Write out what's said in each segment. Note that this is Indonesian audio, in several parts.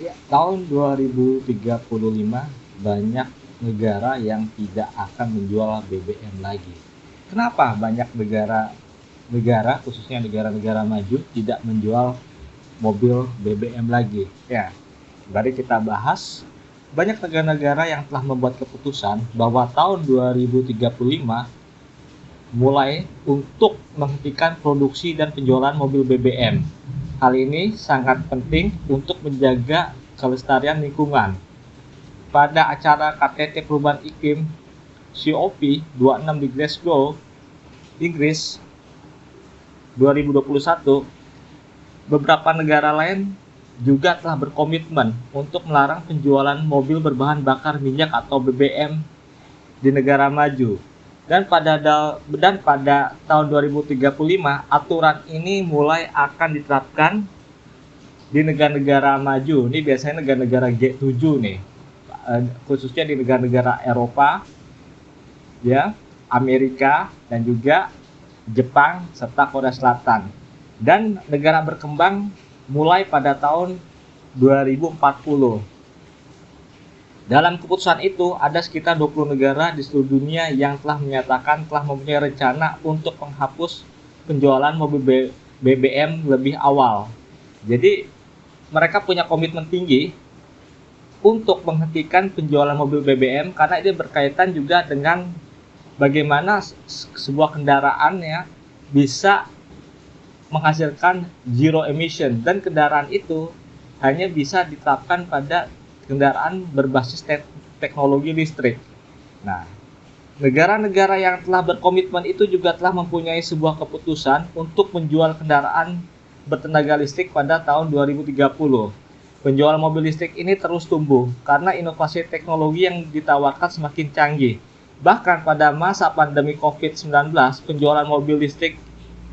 Ya, tahun 2035 banyak negara yang tidak akan menjual BBM lagi. Kenapa banyak negara khususnya negara-negara maju tidak menjual mobil BBM lagi? Ya, mari kita bahas. Banyak negara-negara yang telah membuat keputusan bahwa tahun 2035 mulai untuk menghentikan produksi dan penjualan mobil BBM. Hal ini sangat penting untuk menjaga kelestarian lingkungan. Pada acara KTT Perubahan Iklim COP26 di Glasgow, Inggris 2021, beberapa negara lain juga telah berkomitmen untuk melarang penjualan mobil berbahan bakar minyak atau BBM di negara maju. Dan pada tahun 2035 aturan ini mulai akan diterapkan di negara-negara maju. Ini biasanya negara-negara G7 nih, khususnya di negara-negara Eropa, ya, Amerika, dan juga Jepang serta Korea Selatan. Dan negara berkembang mulai pada tahun 2040. Dalam keputusan itu, ada sekitar 20 negara di seluruh dunia yang telah menyatakan telah mempunyai rencana untuk menghapus penjualan mobil BBM lebih awal. Jadi, mereka punya komitmen tinggi untuk menghentikan penjualan mobil BBM karena ini berkaitan juga dengan bagaimana sebuah kendaraan ya bisa menghasilkan zero emission, dan kendaraan itu hanya bisa diterapkan pada kendaraan berbasis teknologi listrik. Nah, negara-negara yang telah berkomitmen itu juga telah mempunyai sebuah keputusan untuk menjual kendaraan bertenaga listrik pada tahun 2030. Penjualan mobil listrik ini terus tumbuh karena inovasi teknologi yang ditawarkan semakin canggih. Bahkan pada masa pandemi COVID-19, penjualan mobil listrik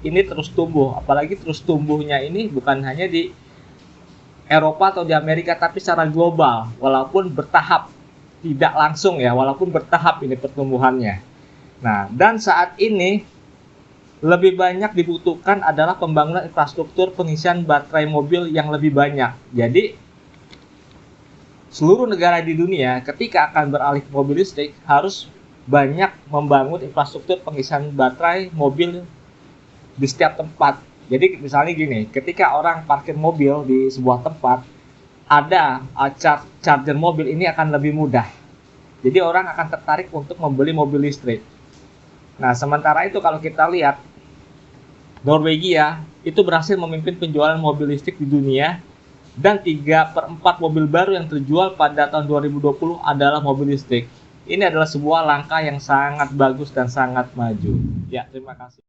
ini terus tumbuh. Apalagi terus tumbuhnya ini bukan hanya di Eropa atau di Amerika, tapi secara global, walaupun bertahap, tidak langsung ya, walaupun bertahap ini pertumbuhannya. Nah, dan saat ini lebih banyak dibutuhkan adalah pembangunan infrastruktur pengisian baterai mobil yang lebih banyak. Jadi, seluruh negara di dunia ketika akan beralih ke mobil listrik harus banyak membangun infrastruktur pengisian baterai mobil di setiap tempat. Jadi misalnya gini, ketika orang parkir mobil di sebuah tempat, ada charger mobil ini akan lebih mudah. Jadi orang akan tertarik untuk membeli mobil listrik. Nah, sementara itu kalau kita lihat, Norwegia itu berhasil memimpin penjualan mobil listrik di dunia, dan 3/4 mobil baru yang terjual pada tahun 2020 adalah mobil listrik. Ini adalah sebuah langkah yang sangat bagus dan sangat maju. Ya, terima kasih.